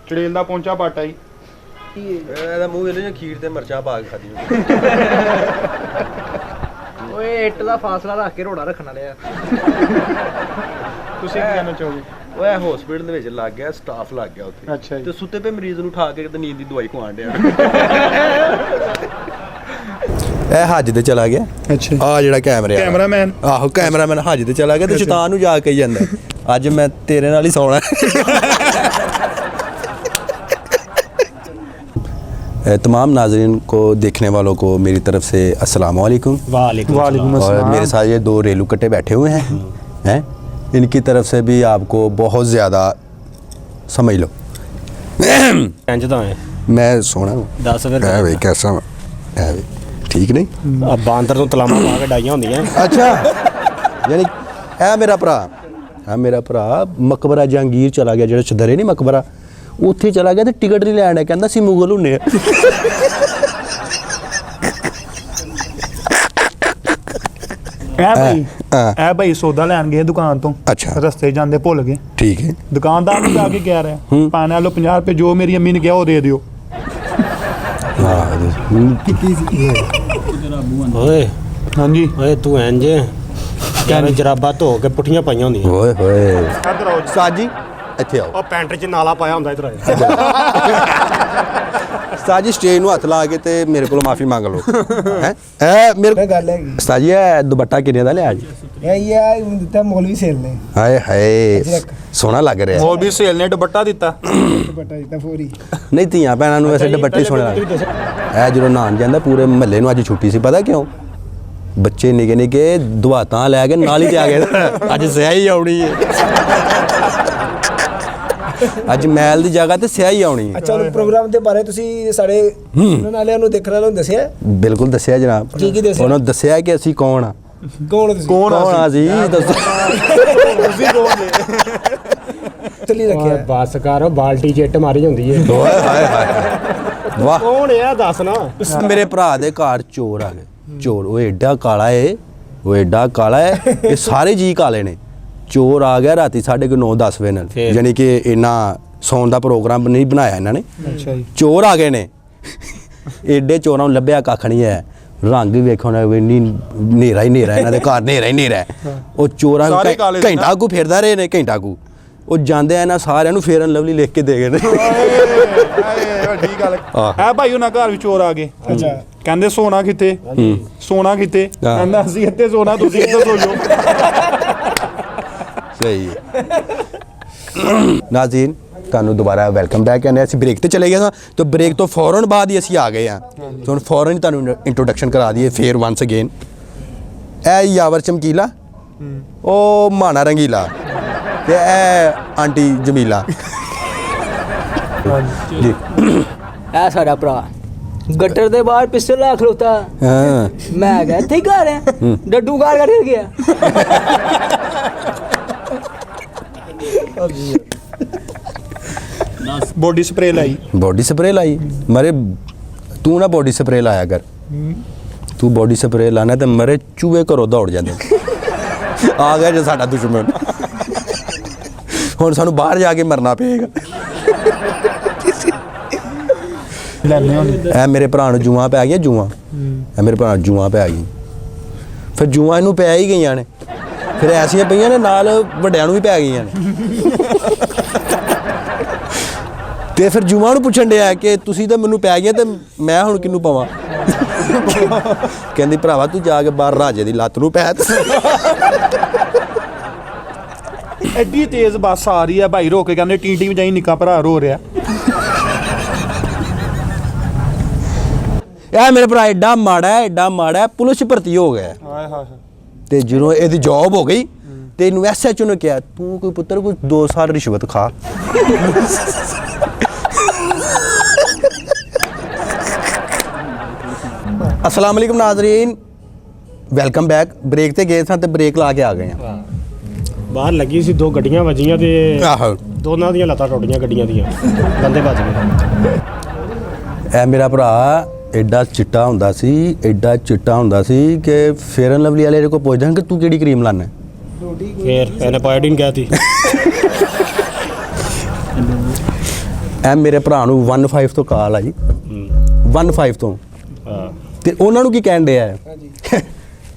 ਚੜੇਲ ਦਾ ਪਹੁੰਚਾ ਪਾਟਾ ਹੀ ਇਹਦਾ ਮੂੰਹ ਇਹਨੇ ਖੀਰ ਤੇ ਮਿਰਚਾਂ ਪਾ ਕੇ ਖਾਦੀ ਓਏ ਇੱਟ ਦਾ ਫਾਸਲਾ ਰੱਖ ਕੇ ਰੋੜਾ ਰੱਖਣ ਵਾਲੇ ਆ। ਤੁਸੀਂ ਕੀ ਕਹਿਣਾ ਚਾਹੋਗੇ? ਓਏ ਹਸਪੀਟਲ ਦੇ ਵਿੱਚ ਲੱਗ ਗਿਆ ਸਟਾਫ ਲੱਗ ਗਿਆ ਉੱਥੇ ਅੱਛਾ ਜੀ। ਤੇ ਸੁੱਤੇ ਪਏ ਮਰੀਜ਼ ਨੂੰ ਉਠਾ ਕੇ ਤੇ ਨੀਂਦ ਦੀ ਦਵਾਈ ਖਵਾਉਣ ਡਿਆ ਇਹ ਹੱਜ ਤੇ ਚਲਾ ਗਿਆ। ਅੱਛਾ ਆ ਜਿਹੜਾ ਕੈਮਰਾਮੈਨ ਆਹੋ ਕੈਮਰਾਮੈਨ ਹੱਜ ਤੇ ਚਲਾ ਗਿਆ ਤੇ ਸ਼ੈਤਾਨ ਨੂੰ ਜਾ ਕੇ ਹੀ ਜਾਂਦਾ ਅੱਜ ਮੈਂ ਤੇਰੇ ਨਾਲ ਹੀ ਸੌਣਾ तमाम नाजरीन को देखने वालों को मेरी तरफ से अस्सलाम वालेकुम। वालेकुम और मेरे साथ ये 2 रेलू कट्टे बैठे हुए हैं इनकी तरफ से भी आपको बहुत ज़्यादा समझ लो मैं सोना हूँ 10 फिर है भाई कैसा है भाई ठीक नहीं अब बांदर तो तलामा पा के डाइयां होंदियां अच्छा यानी है मेरा भरा मकबरा जहांगीर चला गया जो चदरे नहीं मकबरा ਉੱਥੇ ਚਲਾ ਗਿਆ ਤੇ ਟਿਕਟ ਨਹੀਂ ਲੈਣ ਆ ਕਹਿੰਦਾ ਸੀ ਮੁਗਲ ਹੁੰਨੇ ਆ ਇਹ ਭਾਈ ਸੌਦਾ ਲੈਣ ਗਏ ਦੁਕਾਨ ਤੋਂ। ਅੱਛਾ ਰਸਤੇ ਜਾਂਦੇ ਭੁੱਲ ਗਏ। ਠੀਕ ਹੈ ਦੁਕਾਨਦਾਰ ਨੂੰ ਜਾ ਕੇ ਕਹਿ ਰਿਹਾ ਪਾਣੇ ਵਾਲੋ 50 ਰੁਪਏ ਜੋ ਮੇਰੀ ਅੰਮੀ ਨੇ ਕਿਹਾ ਉਹ ਦੇ ਦਿਓ। ਓਏ ਹਾਂਜੀ ਓਏ ਤੂੰ ਇੰਜ ਕਿਵੇਂ ਜਰਾਬਾਂ ਧੋ ਕੇ ਪੁੱਠੀਆਂ ਪਾਈਆਂ ਹੁੰਦੀਆਂ ਓਏ ਹੋਏ ਇੱਧਰ ਆਓ ਜੀ। ਸਾਜੀ ਇੱਥੇ ਆਓ ਉਹ ਪੈਂਟ 'ਚ ਨਾਲਾ ਪਾਇਆ ਹੁੰਦਾ ਇਧਰ ਸਾਜੀ ਸਟੇਜ ਨੂੰ ਹੱਥ ਲਾ ਕੇ ਤੇ ਮੇਰੇ ਕੋਲ ਮਾਫੀ ਮੰਗ ਲਓ ਹੈ ਇਹ ਮੇਰੇ ਗੱਲ ਹੈਗੀ ਸਾਜੀ ਇਹ ਦੁਪੱਟਾ ਕਿੰਨੇ ਦਾ ਲਿਆ ਜੀ ਇਹ ਦਿੱਤਾ ਮੌਲਵੀ ਸੇਲ ਨੇ ਹਾਏ ਹਾਏ ਸੋਹਣਾ ਲੱਗ ਰਿਹਾ ਹੋਰ ਵੀ ਸੇਲ ਨੇ ਦੁਪੱਟਾ ਦਿੱਤਾ। ਦੁਪੱਟਾ ਦਿੱਤਾ ਫੋਰੀ ਨਹੀਂ ਧੀਆਂ ਭੈਣਾਂ ਨੂੰ ਵੈਸੇ ਦੁਪੱਟੇ ਸੋਹਣੇ ਲੱਗਦੇ ਇਹ ਜਦੋਂ ਨਹਾਉਣ ਜਾਂਦਾ ਪੂਰੇ ਮਹੱਲੇ ਨੂੰ ਅੱਜ ਛੁੱਟੀ ਸੀ ਪਤਾ ਕਿਉਂ ਬੱਚੇ ਨਿੱਕੇ ਨਿੱਕੇ ਦੁਹਾਤਾਂ ਲੈ ਕੇ ਨਾਲ ਹੀ ਤੇ ਆ ਗਏ ਅੱਜ ਸਿਆਹੀ ਆਉਣੀ ਹੈ ਅੱਜ ਮੈਲ ਦੀ ਜਗ੍ਹਾ ਤੇ ਸਿਆਹੀ ਆਉਣੀ ਹੈ। ਅੱਛਾ ਉਹ ਪ੍ਰੋਗਰਾਮ ਦੇ ਬਾਰੇ ਤੁਸੀਂ ਸਾਡੇ ਸੁਣਨ ਵਾਲਿਆਂ ਨੂੰ ਦੇਖਣ ਵਾਲਿਆਂ ਨੂੰ ਦੱਸਿਆ ਬਿਲਕੁਲ ਦੱਸਿਆ ਜਨਾਬ ਕੀ ਦੱਸਿਆ ਉਹਨਾਂ ਦੱਸਿਆ ਕਿ ਅਸੀਂ ਕੌਣ ਆ ਕੌਣ ਤੁਸੀਂ ਕੌਣ ਆ ਸੀ ਦੱਸੋ ਤੁਸੀਂ ਕੌਣ ਨੇ? ਚੱਲੀ ਰੱਖਿਆ ਬਸ ਕਰ ਬਾਲਟੀ ਚਿੱਟ ਮਾਰੀ ਹੁੰਦੀ ਏ ਓਏ ਹਾਏ ਹਾਏ ਵਾਹ ਕੌਣ ਆ ਦੱਸ ਨਾ ਮੇਰੇ ਭਰਾ ਦੇ ਘਰ ਚੋਰ ਆ ਗਏ ਚੋਰ ਉਹ ਐਡਾ ਕਾਲਾ ਏ ਇਹ ਸਾਰੇ ਜੀ ਕਾਲੇ ਨੇ ਚੋਰ ਆ ਗਿਆ ਰਾਤੀ 9:30 ਵਜੇ ਨਾਲ ਯਾਨੀ ਕਿ ਇੰਨਾ ਸੌਣ ਦਾ ਪ੍ਰੋਗਰਾਮ ਨਹੀਂ ਬਣਾਇਆ ਇਹਨਾਂ ਨੇ। ਅੱਛਾ ਜੀ। ਚੋਰ ਆ ਗਏ ਨੇ ਐਡੇ ਚੋਰਾਂ ਨੂੰ ਲੱਭਿਆ ਕੱਖ ਨਹੀਂ ਹੈ ਰੰਗ ਵੀ ਵੇਖੋ ਨਾ ਹਨੇਰਾ ਹੀ ਹਨੇਰਾ ਇਹਨਾਂ ਦੇ ਘਰ ਹਨੇਰਾ ਹੀ ਹਨੇਰਾ ਉਹ ਚੋਰਾਂ ਘੰਟਾ ਕੋ ਫਿਰਦਾ ਰਹੇ ਨੇ ਘੰਟਾ ਕੋ ਉਹ ਜਾਂਦੇ ਆ ਇਹਨਾਂ ਸਾਰਿਆਂ ਨੂੰ ਫੇਰਨ ਲਵਲੀ ਲਿਖ ਕੇ ਦੇ ਗਏ ਨੇ ਵੱਡੀ ਗੱਲ ਹੈ ਭਾਈ ਉਹਨਾਂ ਘਰ ਵੀ ਚੋਰ ਆ ਗਏ। ਅੱਛਾ ਕਹਿੰਦੇ ਸੋਨਾ ਕਿੱਥੇ ਕਹਿੰਦਾ ਅਸੀਂ ਇੱਥੇ ਸੋਨਾ ਤੁਸੀਂ ਇੱਥੇ ਸੋ ਜਾਓ। ਸਹੀ ਨਾਜ਼ਰੀਨ ਤੁਹਾਨੂੰ ਦੁਬਾਰਾ ਵੈਲਕਮ ਬੈਕ ਕਹਿੰਦੇ ਅਸੀਂ ਬ੍ਰੇਕ ਤੇ ਚਲੇ ਗਏ ਸਾਂ ਤੇ ਬ੍ਰੇਕ ਤੋਂ ਫੌਰਨ ਬਾਅਦ ਹੀ ਅਸੀਂ ਆ ਗਏ ਹਾਂ ਤੇ ਹੁਣ ਫੌਰਨ ਹੀ ਤੁਹਾਨੂੰ ਇੰਟਰੋਡਕਸ਼ਨ ਕਰਾ ਦਈਏ ਫੇਰ ਵਾਂਸ ਅਗੇਨ ਇਹ ਯਾਵਰ ਚਮਕੀਲਾ ਉਹ ਮਾਣਾ ਰੰਗੀਲਾ ਤੇ ਇਹ ਆਂਟੀ ਜਮੀਲਾ ਜੀ ਇਹ ਸਾਡਾ ਭਰਾ ਗੱਟਰ ਦੇ ਬਾਹਰ ਪਿਸਟਲ ਲਾ ਖਲੋਤਾ ਹਾਂ ਮੈਂ ਕਿਹਾ ਇੱਥੇ ਹੀ ਘਰ ਹੈ ਡੱਡੂ ਘਰ ਕਰ ਗਿਆ ਬੋਡੀ ਸਪਰੇ ਲਾਈ ਮਰੇ ਤੂੰ ਨਾ ਬੋਡੀ ਸਪਰੇ ਲਾਇਆ ਕਰ ਤੂੰ ਬੋਡੀ ਸਪਰੇ ਲਾਣਾ ਤੇ ਮਰੇ ਚੂਹੇ ਘਰੋਂ ਦੌੜ ਜਾਂਦੇ ਆ ਗਿਆ ਜੇ ਸਾਡਾ ਦੁਸ਼ਮਣ ਹੁਣ ਸਾਨੂੰ ਬਾਹਰ ਜਾ ਕੇ ਮਰਨਾ ਪਏਗਾ। ਐ ਮੇਰੇ ਭਰਾ ਨੂੰ ਜੂਆਂ ਪੈ ਗਈਆਂ ਫਿਰ ਜੂਆਂ ਇਹਨੂੰ ਪੈ ਹੀ ਗਈਆਂ ਨੇ ਫਿਰ ਐਸੀਆਂ ਪਈਆਂ ਨੇ ਨਾਲ ਵੱਡਿਆਂ ਨੂੰ ਵੀ ਪੈ ਗਈਆਂ ਨੇ ਤੇ ਫਿਰ ਜੂਆਂ ਨੂੰ ਪੁੱਛਣ ਡਿਆ ਕਿ ਤੁਸੀਂ ਤਾਂ ਮੈਨੂੰ ਪੈ ਗਈਆਂ ਤੇ ਮੈਂ ਹੁਣ ਕਿਹਨੂੰ ਪਾਵਾਂ ਕਹਿੰਦੀ ਭਰਾਵਾ ਤੂੰ ਜਾ ਕੇ ਬਾਹਰ ਰਾਜੇ ਦੀ ਲੱਤ ਨੂੰ ਪੈ ਐਡੀ ਤੇਜ਼ ਬੱਸ ਆ ਰਹੀ ਆ ਭਾਈ ਰੋ ਕੇ ਕਹਿੰਦੇ ਟੀਟੀ ਵਜਾਈ ਨਿੱਕਾ ਭਰਾ ਰੋ ਰਿਹਾ ਇਹ ਮੇਰੇ ਭਰਾ ਐਡਾ ਮਾੜਾ ਪੁਲਿਸ 'ਚ ਭਰਤੀ ਹੋ ਗਿਆ ਹਾਏ ਹਾਏ ਤੇ ਜਦੋਂ ਇਹਦੀ ਜੌਬ ਹੋ ਗਈ ਤੇ ਇਹਨੂੰ ਐਸਐਚਓ ਨੇ ਕਿਹਾ ਤੂੰ ਕੋਈ ਪੁੱਤਰ ਕੋਈ 2 ਸਾਲ ਰਿਸ਼ਵਤ ਖਾ अस्सलाम वालेकुम नाजरीन वेलकम बैक ब्रेक ते गए थे ब्रेक ला के आ गए हैं ਬਾਹਰ ਲੱਗੀ ਸੀ 2 ਗੱਡੀਆਂ ਵੱਜੀਆਂ ਤੇ ਆਹੋ ਦੋਨਾਂ ਦੀਆਂ ਲੱਤਾਂ ਟੁੱਟੀਆਂ ਗੱਡੀਆਂ ਦੀਆਂ ਬੰਦੇ ਵੱਜ ਗਏ ਇਹ ਮੇਰਾ ਭਰਾ ਐਡਾ ਚਿੱਟਾ ਹੁੰਦਾ ਸੀ ਕਿ ਫੇਰਨ ਲਵਲੀ ਵਾਲੇ ਕੋ ਪੁੱਛਦੇ ਕਿ ਤੂੰ ਕਿਹੜੀ ਕਰੀਮ ਲਾਣਾ ਫਿਰ ਇਹਨੇ ਪਾਇਓਡੀਨ ਕਹਿਤੀ ਐ ਮੇਰੇ ਭਰਾ ਨੂੰ 15 ਤੋਂ ਕਾਲ ਆਈ 15 ਤੋਂ ਤੇ ਉਹਨਾਂ ਨੂੰ ਕੀ ਕਹਿਣ ਡਿਆ ਹੈ?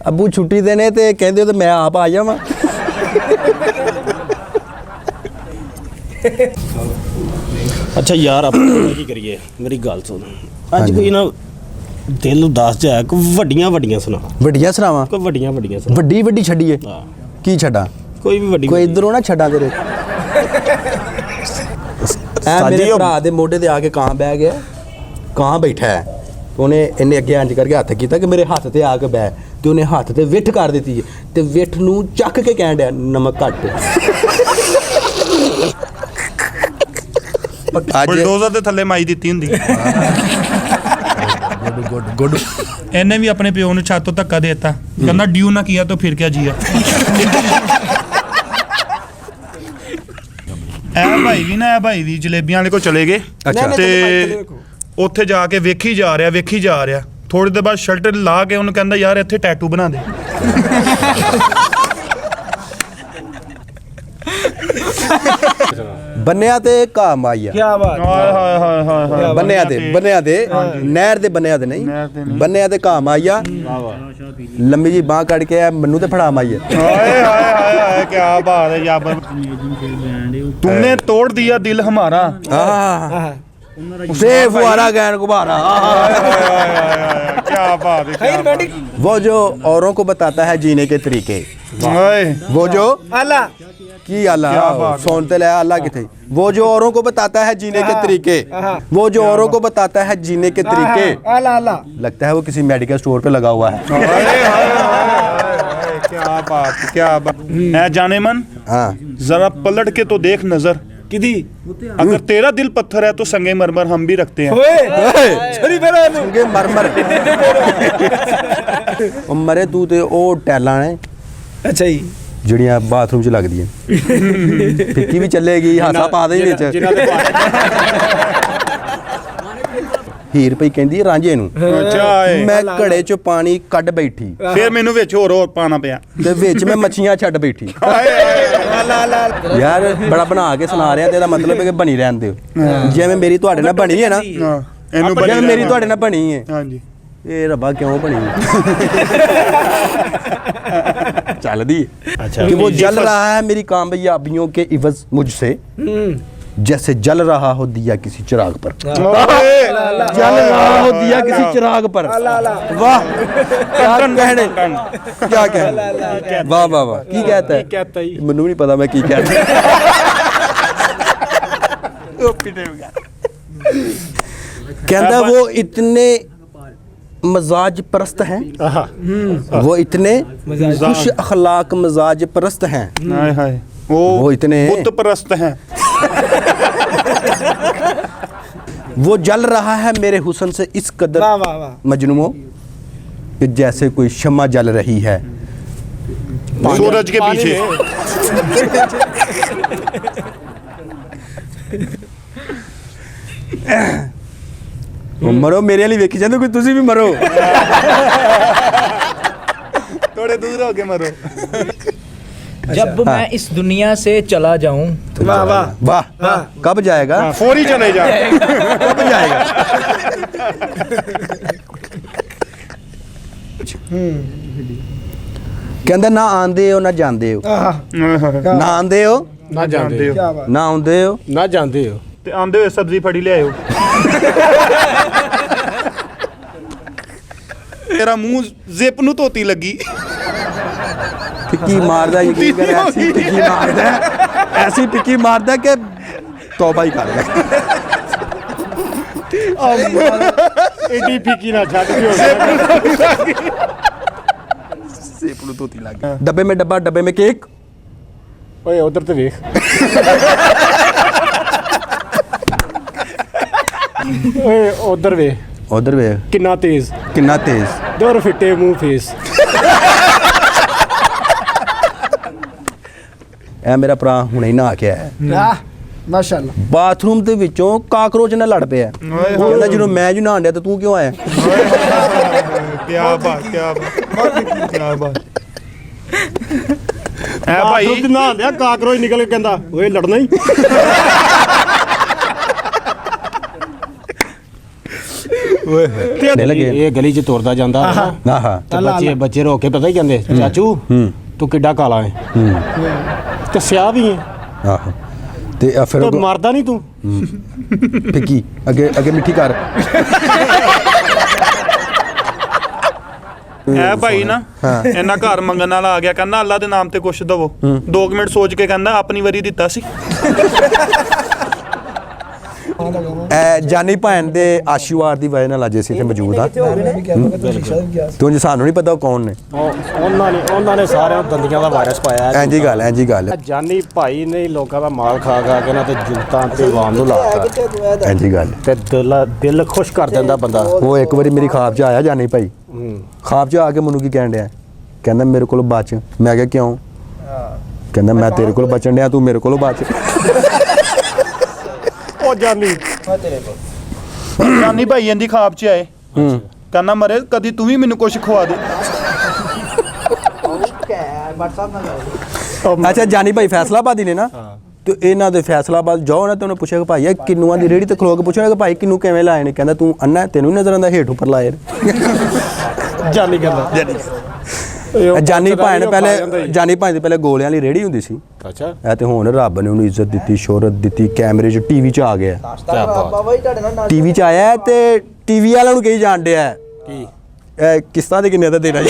ਅੱਬੂ ਛੁੱਟੀ ਦੇ ਨੇ ਤੇ ਕਹਿੰਦੇ ਤੇ ਮੈਂ ਆਪ ਆ ਜਾਵਾਂ। ਅੱਛਾ ਯਾਰ ਆਪਾਂ ਕੀ ਕਰੀਏ, ਮੇਰੀ ਗੱਲ ਸੁਣ। ਅੱਜ ਕੋਈ ਨਾ ਦਿਲ ਉਦਾਸ ਜਿਹਾ, ਕੋਈ ਵੱਡੀਆਂ ਸੁਣਾ, ਵੱਡੀਆਂ ਸੁਣਾਵਾਂ? ਕੋਈ ਵੱਡੀਆਂ ਸੁਣਾ। ਵੱਡੀ ਛੱਡੀਏ? ਹਾਂ, ਕੀ ਛੱਡਾਂ? ਕੋਈ ਵੀ ਵੱਡੀ। ਕੋਈ ਇਧਰੋਂ ਨਾ ਛੱਡਾਂ ਤੇਰੇ। ਐ ਮੇਰੇ ਭਰਾ ਦੇ ਮੋਢੇ ਤੇ ਆ ਕੇ ਕਾਂ ਬਹਿ ਗਿਆ, ਕਾਂ ਬੈਠਾ ਹੈ। ਇਹਨੇ ਅੱਗੇ ਇੰਜ ਕਰਕੇ ਹੱਥ ਕੀਤਾ ਕਿ ਮੇਰੇ ਹੱਥ ਤੇ ਆ ਕੇ ਬਹਿ, ਤੇ ਉਹਨੇ ਹੱਥ ਤੇ ਵਿੱਠ ਕਰ ਦਿੱਤੀ ਤੇ ਵਿੱਠ ਨੂੰ ਚੱਕ ਕੇ ਕਹਿਣ ਡਿਆ ਨਮਕ ਘੱਟ। ਅੱਜ ਬੁਲਡੋਜ਼ਰ ਦੇ ਥੱਲੇ ਮਾਈ ਦਿੱਤੀ ਹੁੰਦੀ। ਗੁੱਡ ਇਹਨੇ ਵੀ ਆਪਣੇ ਪਿਓ ਨੂੰ ਛੱਤ ਤੋਂ ਧੱਕਾ ਦੇ ਦਿੱਤਾ, ਕਹਿੰਦਾ ਡਿਊ ਨਾ ਕੀਆ ਤਾਂ ਫਿਰ ਕਿਆ ਜੀਆ। ਇਹ ਭਾਈ ਵੀ ਜਲੇਬੀਆਂ ਵਾਲੇ ਕੋਲ ਚਲੇ ਗਏ ਤੇ ਉੱਥੇ ਜਾ ਕੇ ਵੇਖੀ ਜਾ ਰਿਹਾ ਥੋੜੀ ਦੇਰ ਬਾਅਦ ਸ਼ਰਟ ਲਾ ਕੇ ਉਹਨੂੰ ਕਹਿੰਦਾ ਯਾਰ ਇੱਥੇ ਟੈਟੂ ਬਣਾ ਦੇ। ਬੰਨਿਆ ਤੇ ਘਾਹ ਮਾਈਆ। ਕੀ ਬਾਤ। ਹਾਏ ਬੰਨਿਆ ਦੇ ਨਹਿਰ ਦੇ ਬੰਨਿਆ ਦੇ ਨਹੀਂ, ਬੰਨਿਆ ਤੇ ਘਾਹ ਮਾਈਆ। ਲੰਮੀ ਜੀ ਬਾਹ ਕੱਢ ਕੇ ਮੈਨੂੰ ਤੇ ਫੜਾ ਮਾਈਆ। ਹਾਏ ਕੀ ਬਾਤ ਹੈ ਯਾਰ, ਤੂਨੇ ਤੋੜ ਦਿया दिल हमारा। से फुहारा गैन गुब्बारा। क्या बात है। वो जो औरों को बताता है जीने के तरीके, वो जो अल्लाह की अल्लाह सुनते ले अल्लाह की थे, वो जो औरों को बताता है जीने के तरीके, वो जो औरों को बताता है जीने के तरीके। लगता है वो किसी मेडिकल स्टोर पे लगा हुआ है। क्या बात है जाने मन। हाँ जरा पलट के तो देख नजर किदी। अगर तेरा दिल पत्थर है तो संगे मरमर हम भी रखते हैं। संगे मरमर मरे तू ते ओ टैलां ने अच्छा जी ਜਿਹੜੀਆਂ ਬਾਥਰੂਮ 'ਚ ਲੱਗਦੀਆਂ। ਫਿੱਕੀ ਵੀ ਚੱਲੇਗੀ, ਹਾਸਾ ਪਾ ਦੇ ਵਿੱਚ। ਹੀਰ ਪਈ ਕਹਿੰਦੀ ਰਾਂਝੇ ਨੂੰ ਮੈਂ ਘੜੇ 'ਚ ਪਾਣੀ ਕੱਢ ਬੈਠੀ, ਫਿਰ ਮੈਨੂੰ ਵਿੱਚ ਹੋਰ ਪਾਣਾ ਪਿਆ ਤੇ ਵਿੱਚ ਮੈਂ ਮੱਛੀਆਂ ਛੱਡ ਬੈਠੀ। ਯਾਰ ਬੜਾ ਬਣਾ ਕੇ ਸੁਣਾ ਰਿਹਾ ਤੇ ਇਹਦਾ ਮਤਲਬ ਹੈ ਕਿ ਬਣੀ ਰਹਿਣ ਦਿਓ। ਜਿਵੇਂ ਮੇਰੀ ਤੁਹਾਡੇ ਨਾਲ ਬਣੀ ਹੈ ਨਾ, ਇਹਨੂੰ ਜਿਵੇਂ ਮੇਰੀ ਤੁਹਾਡੇ ਨਾਲ ਬਣੀ ਹੈ। ਹਾਂਜੀ ਇਹ ਰੱਬਾ ਕਿਉਂ ਬਣੀ ਚੱਲਦੀ अच्छा कि वो जल रहा है मेरी कामयाबियों के इवज मुझसे, जैसे जल रहा हो दिया किसी चिराग पर। जल रहा हो दिया किसी चिराग पर। वाह क्या कहने, क्या कहने। वाह वाह वाह की कहता है मैनू नहीं पता मैं की कहता। कहता वो इतने मजाज परस्त हैं, वो इतने खुश अखलाक मजाज परस्त हैं, हाय हाय वो इतने बुत परस्त हैं। वो जल रहा है मेरे हुस्न से इस कदर मजनूओं कि जैसे कोई शम्मा जल रही है सूरज के पीछे। मरो मेरे लिए वेखी जाते कोई तुसी भी मरो। थोड़े दूर हो के मरो। जब मैं इस दुनिया से चला जाऊं। वाह वाह वाह। कब जाएगा? फौरी चले जा। कब जाएगा? कहंदा ना आंदे हो ना जांदे हो, ना आंदे हो ना जानते हो, ना आंदे हो ना जानते हो। ते आंदे हुए सब्जी फड़ी ले आयो। तेरा मुंह जिप नु धोती लगी। टिक्की मारदा यकीन कर, ऐसी टिक्की मारदा, ऐसी टिक्की मारदा कि तौबा ही कर ले। एडी फीकी ना छੱਡ के सेप नु धोती लग गई। डब्बे में डब्बा, डब्बे में केक। ओए उधर ते देख। ओए उधर वे, उधर वे किन्ना तेज, किन्ना तेज। दौर फिटे मुंह फेस। ਇਹ ਮੇਰਾ ਭਰਾ ਹੁਣੇ ਹੀ ਨਹਾ ਕੇ ਆਇਆ माशाल्लाह। ਬਾਥਰੂਮ ਦੇ ਵਿੱਚੋਂ ਕਾਕਰੋਚ ਨਾਲ ਲੜ ਪਿਆ। ਕਹਿੰਦਾ ਜਦੋਂ ਮੈਂ ਜੂ ਨਹਾਣ ਡਿਆ ਤੇ ਤੂੰ ਕਿਉਂ ਆਇਆ? क्या बात, क्या बात, क्या बात। है भाई ना लिया काकरोच निकल के कहंदा ओए लड़ना ही। ਨੇ ਲੱਗੇ ਇਹ ਗਲੀ 'ਚ ਤੁਰਦਾ ਜਾਂਦਾ ਹੈ ਨਾ ਆਹਾ ਤੇ ਬੱਚੇ ਰੋ ਕੇ ਪਤਾ ਹੀ ਕਹਿੰਦੇ ਚਾਚੂ ਤੂੰ ਕਿੱਡਾ ਕਾਲਾ ਹੈ ਤੇ ਸਿਆਹ ਵੀ ਹੈ ਆਹੋ ਤੇ ਫਿਰ ਤੇ ਮਰਦਾ ਨਹੀਂ ਤੂੰ ਫਿੱਕੀ ਅੱਗੇ ਮਿੱਠੀ ਕਰ ਇਹ ਭਾਈ ਨਾ ਇਹਨਾਂ ਘਰ ਮੰਗਣ ਵਾਲਾ ਆ ਗਿਆ, ਕਹਿੰਦਾ ਅੱਲਾ ਦੇ ਨਾਮ ਤੇ ਕੁਛ ਦਵੋ। 2 ਮਿੰਟ ਸੋਚ ਕੇ ਕਹਿੰਦਾ ਆਪਣੀ ਵਾਰੀ ਦਿੱਤਾ ਸੀ। ਜਾਨੀ ਭੈਣ ਦੇ ਆਸ਼ੀਰਵਾਦ ਦੀ ਵਜ੍ਹਾ ਨਾਲ ਅੱਜ ਅਸੀਂ ਇੱਥੇ ਮੌਜੂਦ ਹਾਂ। ਤੂੰ ਸਾਨੂੰ ਨਹੀਂ ਪਤਾ ਉਹ ਕੌਣ ਨੇ। ਉਹਨਾਂ ਨੇ ਸਾਰਿਆਂ ਨੂੰ ਦੰਦੀਆਂ ਦਾ ਵਾਇਰਸ ਪਾਇਆ ਹੈ। ਇੰਝ ਹੀ ਗੱਲ ਜਾਨੀ ਭਾਈ ਨੇ ਲੋਕਾਂ ਦਾ ਮਾਲ ਖਾ ਕੇ ਨਾ ਤੇ ਜੁਲਤਾਂ ਤੇ ਆਵਾਮ ਨੂੰ ਲਾਤਾ। ਇੰਝ ਹੀ ਗੱਲ ਤੇ ਦਿਲ ਖੁਸ਼ ਕਰ ਦਿੰਦਾ ਬੰਦਾ। ਉਹ ਇੱਕ ਵਾਰੀ ਮੇਰੀ ਖਾਬ 'ਚ ਆਇਆ ਜਾਨੀ ਭਾਈ, ਖਾਬ 'ਚ ਆ ਕੇ ਮੈਨੂੰ ਕੀ ਕਹਿਣ ਡਿਆ, ਕਹਿੰਦਾ ਮੇਰੇ ਕੋਲ ਬਚ। ਮੈਂ ਕਿਹਾ ਕਿਉਂ? ਕਹਿੰਦਾ ਮੈਂ ਤੇਰੇ ਕੋਲ ਬਚਣ ਡਿਆ, ਤੂੰ ਮੇਰੇ ਕੋਲੋਂ ਬਚ। ਉਹ ਜਾਨੀ ਭਾਈ ਇਹਦੀ ਖਾਬ 'ਚ ਆਏ, ਕਹਿੰਦਾ ਮਰੇ ਕਦੀ ਤੂੰ ਵੀ ਮੈਨੂੰ ਕੁਛ ਖਵਾ ਦੇ। ਅੱਛਾ ਜਾਨੀ ਭਾਈ ਫੈਸਲਾਬਾਦੀ ਨੇ ਨਾ, ਤੇ ਇਹਨਾਂ ਦੇ ਫੈਸਲਾਬਾਦ ਜਾਓ ਨਾ ਤੇ ਉਹਨੇ ਪੁੱਛਿਆ ਕਿ ਭਾਈ ਇਹ ਕਿੰਨੂਆਂ ਦੀ ਰੇੜੀ ਤੇ ਖਲੋ ਕੇ ਪੁੱਛਿਆ ਕਿ ਭਾਈ ਕਿੰਨੂ ਕਿਵੇਂ ਲਾਏ ਨੇ? ਕਹਿੰਦਾ ਤੂੰ ਅੰਨਾ ਤੈਨੂੰ ਨਜ਼ਰ ਆਉਂਦਾ ਹੇਠ ਉੱਪਰ ਲਾਏ ਜਾਨੀ ਕਹਿੰਦਾ ਜਾਨੀ ਭਾਈ ਦੀ ਪਹਿਲੇ ਗੋਲਿਆਂ ਵਾਲੀ ਰੇੜੀ ਹੁੰਦੀ ਸੀ। ਅੱਛਾ ਇਹ ਤੇ ਹੁਣ ਰੱਬ ਨੇ ਉਹਨੂੰ ਇੱਜ਼ਤ ਦਿੱਤੀ, ਸ਼ੋਹਰਤ ਦਿੱਤੀ, ਕੈਮਰੇ 'ਚ ਟੀਵੀ 'ਚ ਆ ਗਿਆ। ਟੀਵੀ 'ਚ ਆਇਆ ਤੇ ਟੀਵੀ ਵਾਲਿਆਂ ਨੂੰ ਕਹੀ ਜਾਣ ਡਿਆ ਕੀ ਇਹ ਕਿਸ਼ਤਾਂ ਦੇ ਕਿੰਨੇ ਦਾ ਦੇਣਾ ਜੀ।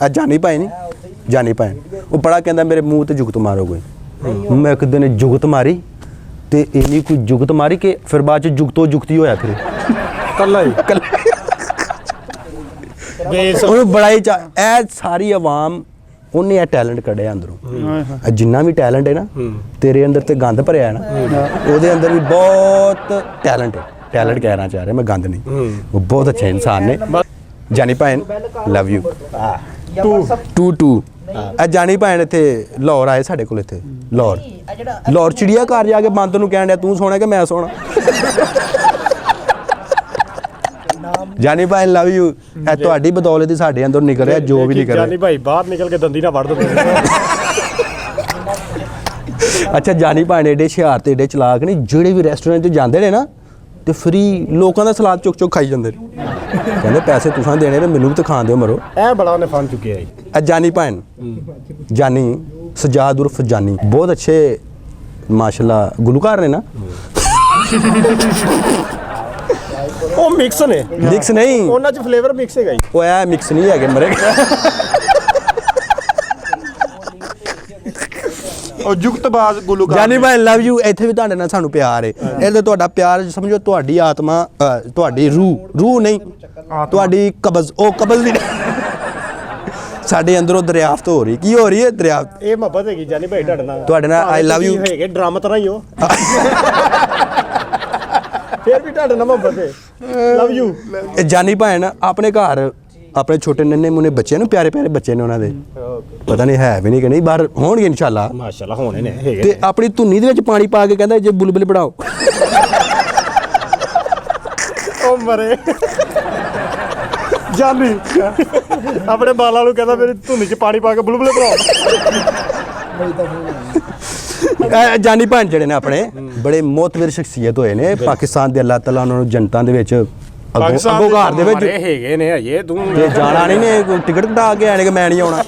ਆ ਜਾਨੀ ਭਾਈ ਉਹ ਬੜਾ ਕਹਿੰਦਾ ਮੇਰੇ ਮੂੰਹ ਤੇ ਜੁਗਤ ਮਾਰੋ ਕੋਈ। ਮੈਂ ਇੱਕ ਦਿਨ ਜੁਗਤ ਮਾਰੀ ਤੇ ਇੰਨੀ ਕੋਈ ਜੁਗਤ ਮਾਰੀ ਕਿ ਫਿਰ ਬਾਅਦ 'ਚ ਜੁਗਤੋਂ ਜੁਗਤੀ ਹੋਇਆ ਫਿਰ ਕੱਲਾ ਹੀ ਉਹਨੂੰ ਬੜਾ ਹੀ ਇਹ ਸਾਰੀ ਆਵਾਮ ਉਹਨੇ ਇਹ ਟੈਲੈਂਟ ਕੱਢਿਆ ਅੰਦਰੋਂ। ਜਿੰਨਾ ਵੀ ਟੈਲੈਂਟ ਹੈ ਨਾ ਤੇਰੇ ਅੰਦਰ ਤੇ ਗੰਦ ਭਰਿਆ ਹੈ ਨਾ, ਉਹਦੇ ਅੰਦਰ ਵੀ ਬਹੁਤ ਟੈਲੈਂਟ ਕਹਿਣਾ ਚਾਹ ਰਿਹਾ ਮੈਂ, ਗੰਦ ਨਹੀਂ। ਉਹ ਬਹੁਤ ਅੱਛੇ ਇਨਸਾਨ ਨੇ। ਜਾਨੀ ਭੈਣ ਲਵ ਯੂ ਟੂ ਜਾਨੀ ਭੈਣ ਇੱਥੇ ਲਾਹੌਰ ਆਏ ਸਾਡੇ ਕੋਲ, ਇੱਥੇ ਲਾਹੌਰ ਚਿੜੀਆ ਘਰ ਜਾ ਕੇ ਬਾਂਦਰ ਨੂੰ ਕਹਿਣ ਡਿਆ ਤੂੰ ਸੋਹਣਾ ਕਿ ਮੈਂ ਸੋਹਣਾ। ਜਾਨੀ ਭਾਈ ਲਵ ਯੂ। ਇਹ ਤੁਹਾਡੀ ਬਦੌਲਤ ਹੀ ਸਾਡੇ ਅੰਦਰ ਨਿਕਲ ਰਿਹਾ ਜੋ ਵੀ ਨਿਕਲ ਰਿਹਾ। ਜਾਨੀ ਭਾਈ ਬਾਹਰ ਨਿਕਲ ਕੇ ਦੰਦੀ ਨਾ ਵੜ ਦੋ। ਅੱਛਾ ਜਾਨੀ ਭਾਈ ਨੇ ਏਡੇ ਹੁਸ਼ਿਆਰ ਤੇ ਏਡੇ ਚਲਾਕ ਨਹੀਂ, ਜਿਹੜੇ ਵੀ ਰੈਸਟੋਰੈਂਟ 'ਚ ਜਾਂਦੇ ਨੇ ਨਾ ਤੇ ਫਰੀ ਲੋਕਾਂ ਦਾ ਸਲਾਦ ਚੁੱਕ ਖਾਈ ਜਾਂਦੇ ਨੇ। ਕਹਿੰਦੇ ਪੈਸੇ ਤੁਸੀਂ ਦੇਣੇ ਨੇ, ਮੈਨੂੰ ਵੀ ਤਾਂ ਖਾਣ ਦਿਓ ਮਰੋ। ਇਹ ਬੜਾ ਉਹਨੇ ਫਨ ਚੁੱਕਿਆ ਹੈ। ਜਾਨੀ ਭੈਣ ਜਾਨੀ ਸਜਾਦ ਉਰਫ ਜਾਨੀ ਬਹੁਤ ਅੱਛੇ ਮਾਸ਼ਾਅੱਲਾ ਗੁਲੂਕਾਰ ਨੇ ਨਾ। ਉਹ ਮਿਕਸ ਨਹੀਂ ਉਹਨਾਂ 'ਚ ਫਲੇਵਰ ਮਿਕਸ ਹੈਗਾ। ਉਹ ਐ ਮਿਕਸ ਨਹੀਂ ਹੈਗੇ ਮਰੇ। ਉਹ ਜੁਗਤਬਾਜ਼ ਗੁਲੂਕਾਰ ਜਾਨੀ ਭਾਈ ਲਵ ਯੂ। ਇੱਥੇ ਵੀ ਤੁਹਾਡੇ ਨਾਲ ਸਾਨੂੰ ਪਿਆਰ ਹੈ। ਇਹ ਤੇ ਤੁਹਾਡਾ ਪਿਆਰ ਸਮਝੋ ਤੁਹਾਡੀ ਆਤਮਾ, ਤੁਹਾਡੀ ਰੂਹ ਨਹੀਂ, ਤੁਹਾਡੀ ਕਬਜ਼, ਉਹ ਕਬਜ਼ ਨਹੀਂ, ਸਾਡੇ ਅੰਦਰੋਂ ਦਰਿਆਫਤ ਹੋ ਰਹੀ। ਕੀ ਹੋ ਰਹੀ ਹੈ? ਦਰਿਆਫਤ। ਇਹ ਮੁਹੱਬਤ ਹੈਗੀ ਜਾਨੀ ਭਾਈ ਤੁਹਾਡੇ ਨਾਲ ਆਈ ਲਵ ਯੂ ਹੈਗੇ ਡਰਾਮਾ ਤਰ੍ਹਾਂ ਹੀ ਹੋ। ਫਿਰ ਵੀ ਤੁਹਾਡੇ ਨਾਲ ਮੁਹੱਬਤ ਹੈ। Love you. ਜਾਨੀ ਭੈਣ ਆਪਣੇ ਘਰ ਆਪਣੇ ਛੋਟੇ ਨੰਨੇ ਮੁੰਨੇ ਬੱਚੇ ਨੂੰ, ਪਿਆਰੇ ਬੱਚੇ ਨੇ ਉਹਨਾਂ ਦੇ, ਪਤਾ ਨਹੀਂ ਹੈ ਵੀ ਨਹੀਂ ਕਿ ਨਹੀਂ, ਬਾਹਰ ਹੋਣਗੇ ਇਨਸ਼ਾਅੱਲਾ ਮਾਸ਼ਾਅੱਲਾ ਹੋਣੇ ਨੇ ਹੈਗੇ। ਤੇ ਆਪਣੀ ਧੁੰਨੀ ਦੇ ਵਿੱਚ ਪਾਣੀ ਪਾ ਕੇ ਕਹਿੰਦਾ ਜੇ ਬੁਲਬੁਲ ਬਣਾਓ। ਉਹ ਮਰੇ ਜਾਨੀ ਆਪਣੇ ਬਾਲਾਂ ਨੂੰ ਕਹਿੰਦਾ ਮੇਰੀ ਧੁੰਨੀ 'ਚ ਪਾਣੀ ਪਾ ਕੇ ਬੁਲਬੁਲੇ ਬਣਾਓ। ਜਾਨੀ ਭੈਣ ਜਿਹੜੇ ਨੇ ਆਪਣੇ ਬੜੇ ਮੋਤਬਰ ਸ਼ਖਸੀਅਤ ਹੋਏ ਨੇ ਪਾਕਿਸਤਾਨ ਦੇ। ਅੱਲਾਹ ਤਾਲਾ ਉਹਨਾਂ ਨੂੰ ਜਨਤਾਂ ਦੇ ਵਿੱਚ ਅੱਗੋਂ ਘਰ ਦੇ ਵਿੱਚ ਹੈਗੇ ਨੇ ਹਜੇ। ਤੂੰ ਤੇ ਜਾਣਾ ਨਹੀਂ ਨੇ, ਟਿਕਟ ਕਟਾ ਕੇ ਆਣੇ ਕਿ ਮੈਂ ਨਹੀਂ ਆਉਣਾ।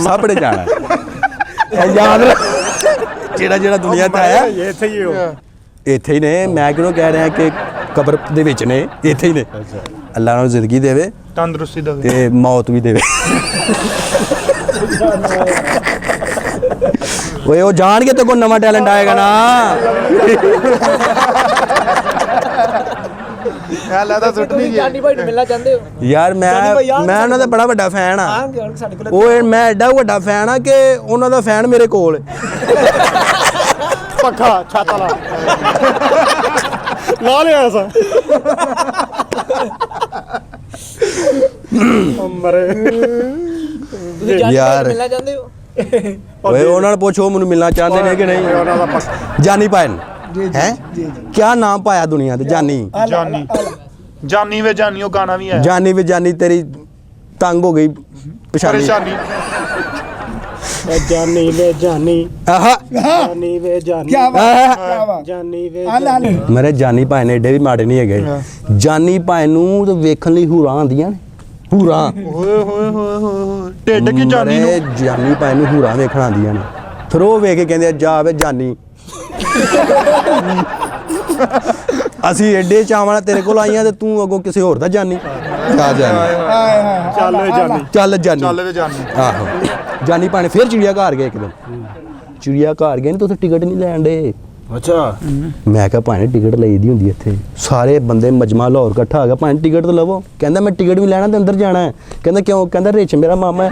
ਸਭ ਨੇ ਜਾਣਾ। ਯਾਦ ਜਿਹੜਾ ਦੁਨੀਆ ਤੇ ਆਇਆ ਇੱਥੇ ਹੀ ਨੇ। ਮੈਂ ਕਿਉਂ ਕਹਿ ਰਿਹਾ ਕਿ ਕਬਰ ਦੇ ਵਿੱਚ ਨੇ, ਇੱਥੇ ਹੀ ਨੇ। ਅੱਲਾਹ ਨੂੰ ਜ਼ਿੰਦਗੀ ਦੇਵੇ, ਤੰਦਰੁਸਤੀ ਦੇਵੇ ਤੇ ਮੌਤ ਵੀ ਦੇਵੇ। ਓਏ ਉਹ ਜਾਣਗੇ ਤੇ ਕੋਈ ਨਵਾਂ ਟੈਲੈਂਟ ਆਏਗਾ ਨਾ। ਲੱਗਦਾ ਸੁੱਟ ਨਹੀਂ ਗਿਆ। ਜਾਨੀ ਭਾਈ ਨੂੰ ਮਿਲਣਾ ਚਾਹੁੰਦੇ ਹੋ? ਯਾਰ ਮੈਂ ਉਹਨਾਂ ਦਾ ਬੜਾ ਵੱਡਾ ਫੈਨ ਆ। ਉਹ ਮੈਂ ਐਡਾ ਵੱਡਾ ਫੈਨ ਆ ਕਿ ਉਹਨਾਂ ਦਾ ਫੈਨ ਮੇਰੇ ਕੋਲ। ਪੱਖਾ ਛੱਤ ਵਾਲਾ ਲਾ ਲਿਆ ਸਾ। ਮਰੇ ਤੁਸੀਂ ਜਾਨੀ ਭਾਈ ਨੂੰ ਮਿਲਣਾ ਚਾਹੁੰਦੇ ਹੋ? ਓਏ ਉਹਨਾਂ ਨੂੰ ਪੁੱਛੋ ਮੈਨੂੰ ਮਿਲਣਾ ਚਾਹੁੰਦੇ ਨੇ ਕਿ ਨਹੀਂ। ਉਹਨਾਂ ਦਾ ਜਾਨੀ ਭਾਈ ਹੈ ਕਿਆ ਨਾਮ ਪਾਇਆ ਦੁਨੀਆ ਤੇ? ਜਾਨੀ ਵੇ ਜਾਨੀ ਉਹ ਗਾਣਾ ਵੀ ਆਇਆ। ਜਾਨੀ ਵੀ ਜਾਨੀ ਤੇਰੀ ਤੰਗ ਹੋ ਗਈ ਪਰੇਸ਼ਾਨੀ। ਜਾਨੀ ਵੇ ਜਾਨੀ ਆਹਾ ਜਾਨੀ ਵੇ ਜਾਨੀ क्या बात ਆਹਾ। क्या बात ਜਾਨੀ ਵੇ हाल हाल ਮੇਰੇ ਜਾਨੀ ਭਾਈ ਨੇ ਏਡੇ ਵੀ ਮਾੜੇ ਨਹੀਂ ਹੈਗੇ ਜਾਨੀ ਭਾਈ ਨੂੰ ਤੇ ਵੇਖਣ ਲਈ ਹੂਰਾਂ ਆਉਂਦੀਆਂ ਨੇ ਹੂਰਾਂ ਓਏ ਹੋਏ ਹੋਏ ਹੋਏ ਢਿੱਡ ਕੀ ਜਾਨੀ ਨੂੰ ਮੇਰੇ ਜਾਨੀ ਭਾਈ ਨੂੰ ਹੂਰਾਂ ਵੇਖਣ ਆਉਂਦੀਆਂ ਨੇ ਫਿਰ ਉਹ ਵੇਖ ਕੇ ਕਹਿੰਦੇ ਆ, ਜਾ ਵੇ ਜਾਨੀ ਅਸੀਂ ਐਡੇ ਚਾਵਾਂ ਨਾਲ ਤੇਰੇ ਕੋਲ ਆਈਆਂ ਤੇ ਤੂੰ ਅੱਗੋਂ ਕਿਸੇ ਹੋਰ ਦਾ ਜਾਨੀ ਆ ਜਾਨੀ हाय हाय ਚੱਲ ਵੇ ਜਾਨੀ ਚੱਲ ਜਾਨੀ ਚੱਲ ਵੇ ਜਾਨੀ ਆਹੋ ਜਾਨੀ ਭਾਣੇ ਫਿਰ ਚਿੜੀਆ ਘਰ ਗਏ ਇੱਕ ਦਿਨ ਚਿੜੀਆ ਘਰ ਗਏ ਨੇ ਤੇ ਉੱਥੇ ਟਿਕਟ ਨਹੀਂ ਲੈਣ ਦੇ ਅੱਛਾ ਮੈਂ ਕਿਹਾ ਭਾਣੇ ਟਿਕਟ ਲਈ ਦੀ ਹੁੰਦੀ ਇੱਥੇ ਸਾਰੇ ਬੰਦੇ ਮਜਮਾ ਲਾਹੌਰ ਇਕੱਠਾ ਆ ਗਿਆ ਭਾਣੇ ਟਿਕਟ ਤਾਂ ਲਵੋ ਕਹਿੰਦਾ ਮੈਂ ਟਿਕਟ ਵੀ ਲੈਣਾ ਤੇ ਅੰਦਰ ਜਾਣਾ ਹੈ ਕਹਿੰਦਾ ਕਿਉਂ ਕਹਿੰਦਾ ਰਿਚ ਮੇਰਾ ਮਾਮਾ ਹੈ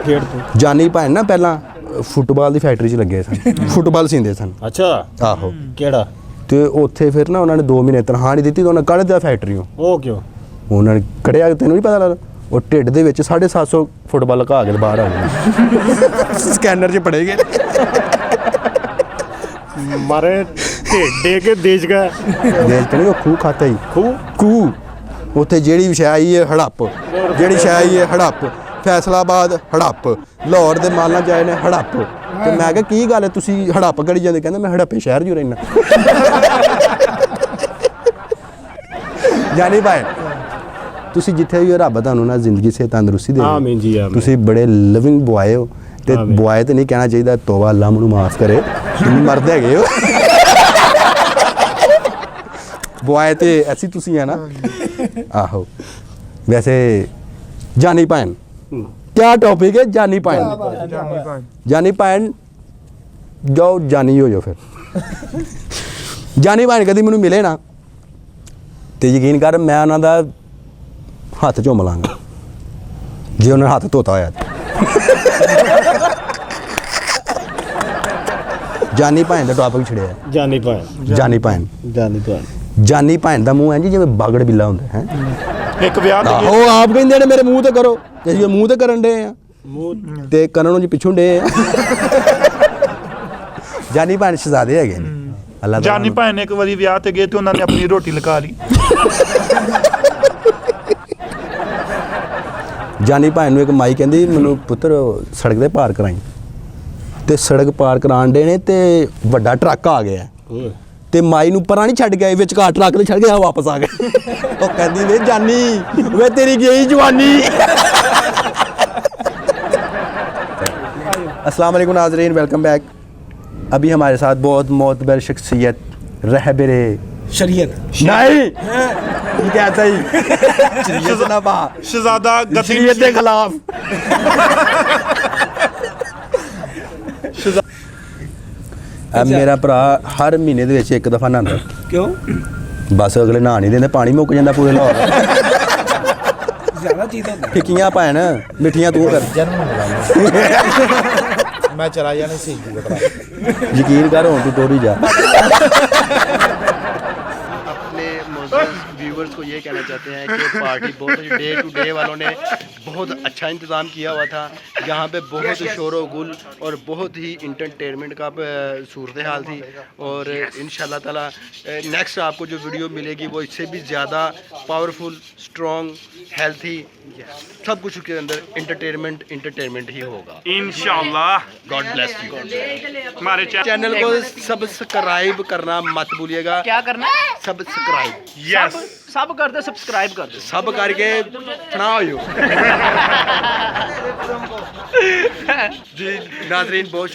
ਖੇਡ ਤੂੰ ਜਾਨੀ ਭਾਣ ਨਾ ਪਹਿਲਾਂ ਫੁੱਟਬਾਲ ਦੀ ਫੈਕਟਰੀ 'ਚ ਲੱਗੇ ਸਨ ਫੁੱਟਬਾਲ ਸੀਂਦੇ ਸਨ ਅੱਛਾ ਆਹੋ ਕਿਹੜਾ ਤੇ ਉੱਥੇ ਫਿਰ ਨਾ ਉਹਨਾਂ ਨੇ 2 ਮਹੀਨੇ ਤਨਖਾਹ ਨਹੀਂ ਦਿੱਤੀ ਤੇ ਉਹਨਾਂ ਕੱਢ ਦਿੱਤਾ ਫੈਕਟਰੀੋਂ ਉਹ ਕਿਉਂ ਉਹਨਾਂ ਨੇ ਕੜਿਆ ਤੈਨੂੰ ਨਹੀਂ ਪਤਾ ਲੱਗਦਾ ਉਹ ਢਿੱਡ ਦੇ ਵਿੱਚ 750 ਫੁੱਟਬਾਲ ਲਗਾ ਕੇ ਬਾਹਰ ਆ ਗਏ ਸਕੈਨਰ 'ਚ ਪੜੇ ਗਏ ਮਾਰੇ ਢੇਡੇ ਕੇ ਦੇਸ਼ ਦਾ ਦੇਸ਼ ਤੇ ਨਹੀਂ ਉਹ ਖੂਹ ਖਾਤਾ ਹੀ ਖੂਹ ਉੱਥੇ ਜਿਹੜੀ ਵਿਸ਼ਾ ਆਈ ਹੈ ਹੜੱਪ ਜਿਹੜੀ ਸ਼ੈ ਆਈ ਹੈ ਹੜੱਪ ਫੈਸਲਾਬਾਦ ਹੜੱਪ ਲਾਹੌਰ ਦੇ ਮਾਲਾਂ ਚ ਆਏ ਨੇ ਹੜੱਪ ਤੇ ਮੈਂ ਕਿਹਾ ਕੀ ਗੱਲ ਹੈ ਤੁਸੀਂ ਹੜੱਪ ਕਰੀ ਜਾਂਦੇ ਕਹਿੰਦਾ ਮੈਂ ਹੜੱਪੇ ਸ਼ਹਿਰ 'ਚ ਰਹਿਣਾ ਜਾਨੀ ਭਾਈ ਤੁਸੀਂ ਜਿੱਥੇ ਵੀ ਹੋ ਰੱਬ ਤੁਹਾਨੂੰ ਨਾ ਜ਼ਿੰਦਗੀ ਸੇ ਤੰਦਰੁਸਤੀ ਦੇ ਆਮੀਨ ਜੀ ਆਮੀਨ ਤੁਸੀਂ ਬੜੇ ਲਿਵਿੰਗ ਬੁਆਏ ਹੋ ਤੇ ਬੁਆਏ ਤੇ ਨਹੀਂ ਕਹਿਣਾ ਚਾਹੀਦਾ ਤੋਬਾ ਅੱਲਾ ਮੈਨੂੰ ਮਾਫ ਕਰੇ ਤੁਸੀਂ ਮਰਦ ਹੈਗੇ ਹੋ ਬੁਆਏ ਤੇ ਐਸੀ ਤੁਸੀਂ ਆ ਨਾ ਆਹੋ ਵੈਸੇ ਜਾਨੀ ਭਾਈ क्या टॉपिक है जानी पाइन जानी पाइन जाओ जानी हो जाओ फिर ਜਾਨੀ ਭਾਣ ਕਦੀ ਮੈਨੂੰ ਮਿਲੇ ਨਾ ਤੇ ਯਕੀਨ ਕਰ ਮੈਂ ਉਹਨਾਂ ਦਾ ਹੱਥ ਚੁੰਮ ਲਾਂਗਾ ਜੇ ਉਹਨਾਂ ਨੇ ਹੱਥ ਧੋਤਾ ਹੋਇਆ ਜਾਨੀ ਭਾਣ ਦਾ ਟੌਪਿਕ ਛੜਿਆ ਜਾਨੀ ਭਾਣ ਜਾਨੀ ਭਾਣ ਜਾਨੀ ਭਾਣ ਦਾ ਮੂੰਹ ਹੈ ਜੀ ਜਿਵੇਂ ਬਾਗੜ ਬਿੱਲਾ ਹੁੰਦਾ ਹੈ ਇੱਕ ਵਿਆਹ ਤੇ ਉਹ ਆਪ ਕਹਿੰਦੇ ਨੇ ਮੇਰੇ ਮੂੰਹ ਤੇ ਕਰੋ ਤੇ ਅਸੀਂ ਮੂੰਹ ਤੇ ਕਰਨ ਦੇ ਆ ਤੇ ਕੰਨ ਨੂੰ ਜੀ ਪਿੱਛੋਂ ਡੇ ਆ ਜਾਨੀ ਭਾਣ ਸ਼ਹਜ਼ਾਦੇ ਹੈਗੇ ਨੇ ਅੱਲਾਹ ਤਾਲਾ ਜਾਨੀ ਭਾਈ ਨੇ ਇੱਕ ਵਾਰੀ ਵਿਆਹ ਤੇ ਗਏ ਤੇ ਉਹਨਾਂ ਨੇ ਆਪਣੀ ਰੋਟੀ ਲਗਾ ਲਈ ਜਾਨੀ ਭਾਣ ਨੂੰ ਇੱਕ ਮਾਈ ਕਹਿੰਦੀ ਮੈਨੂੰ ਪੁੱਤਰ ਸੜਕ ਤੇ ਪਾਰ ਕਰਾਈ ਤੇ ਸੜਕ ਪਾਰ ਕਰਾਉਣ ਦੇ ਨੇ ਤੇ ਵੱਡਾ ਟਰੱਕ ਆ ਗਿਆ ਤੇ ਮਾਈ ਨੂੰ ਪਰਾਂ ਨਹੀਂ ਛੱਡ ਗਿਆ ਵਿੱਚ ਕਾਰ ਟਰੱਕ ਤੇ ਛੱਡ ਗਿਆ ਵਾਪਸ ਆ ਗਏ ਉਹ ਕਹਿੰਦੀ ਵੇ ਜਾਨੀ ਵੇ ਤੇਰੀ ਗਈ ਜਵਾਨੀ अस्सलाम वालेकुम नाज़रीन वेलकम बैक अभी हमारे साथ बहुत मोतबर शख्सियत रहबरे शरीयत नहीं ये कहता ही शरीयत ना पा ਸ਼ਹਜ਼ਾਦਾ शरीयत के खिलाफ अब मेरा भरा हर महीने ਦੇ ਵਿੱਚ ਇੱਕ ਦਫਾ ਨਹਾਉਂਦਾ क्यों ਬਸ ਅਗਲੇ ਨਹਾ ਨਹੀਂ ਦਿੰਦੇ ਪਾਣੀ ਮੁੱਕ ਜਾਂਦਾ ਪੂਰੇ ਲਾਹੌਰ ज्यादा चीज होता ਫਿੱਕੀਆਂ ਭੈਣ ਮਿੱਠੀਆਂ ਤੂੰ ਕਰ मैं चला जाने सीख गया ਯਕੀਨ ਕਰ ਹੁਣ ਤੂੰ ਟੋਰੀ ਜਾ अपने व्यूवर्स को ये कहना चाहते हैं कि पार्टी बहुत डे टू डे वालों ने बहुत अच्छा इंतज़ाम किया हुआ था यहाँ पे बहुत शोर व गुल और बहुत ही इंटरटेनमेंट का सूरत हाल थी और इंशाल्लाह ताला नेक्स्ट आपको जो वीडियो मिलेगी वो इससे भी ज़्यादा पावरफुल स्ट्रॉन्ग हेल्थी सब कुछ उसके अंदर इंटरटेनमेंट ही होगा इंशाल्लाह गॉड ब्लेस यू हमारे चैनल को सब्सक्राइब करना मत भूलिएगा क्या करना है सब्सक्राइब यस सब कर दो सब्सक्राइब कर दो सब करके सुना हो जी नाजरीन बहुत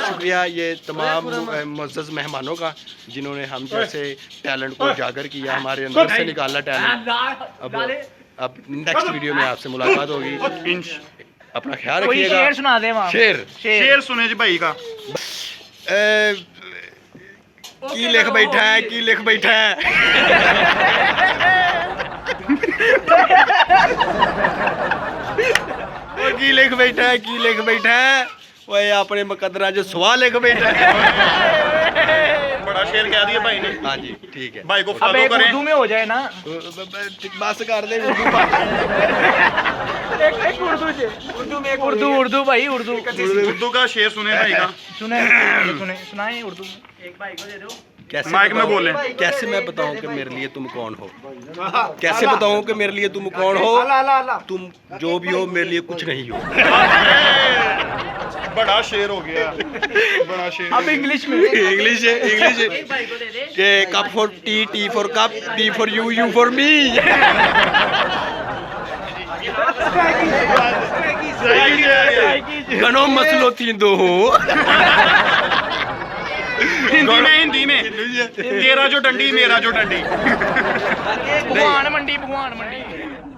शुक्रिया ये तमाम मुअज़्ज़ज़ मेहमानों का जिन्होंने हम जैसे टैलेंट को उजागर किया हमारे अंदर से निकाला टैलेंट अब नेक्स्ट वीडियो में आपसे मुलाकात होगी अपना ख्याल कोई रखिएगा शेर सुना दे वहाँ शेर शेर सुने जी भाई का की लिख बैठा है ओ की लिख बैठा है ओए अपने मुकद्दरा जो सवाल लिख बैठा है बड़ा शेर कह दिया भाई ने हाँ जी ठीक है भाई को अब फॉलो एक करें उर्दू में हो जाए ना बस कर दे एक उर्दू में एक उर्दू भाई उर्दू उर्दू का शेर सुने भाई का सुने सुनाए उर्दू में एक भाई को दे दो माइक में बोले कैसे मैं बताऊं कि मेरे लिए तुम कौन हो? कैसे बताऊं कि मेरे लिए तुम कौन हो? तुम जो भी हो मेरे लिए कुछ नहीं हो। बड़ा शेर हो गया, बड़ा शेर। अब इंग्लिश में इंग्लिश है, इंग्लिश है कि cup for T, T for cup, T for you, you for me. घणो मसलो थींदो हो। हिंदी में तेरा जो डंडी मेरा जो डंडी। भगवान मंडी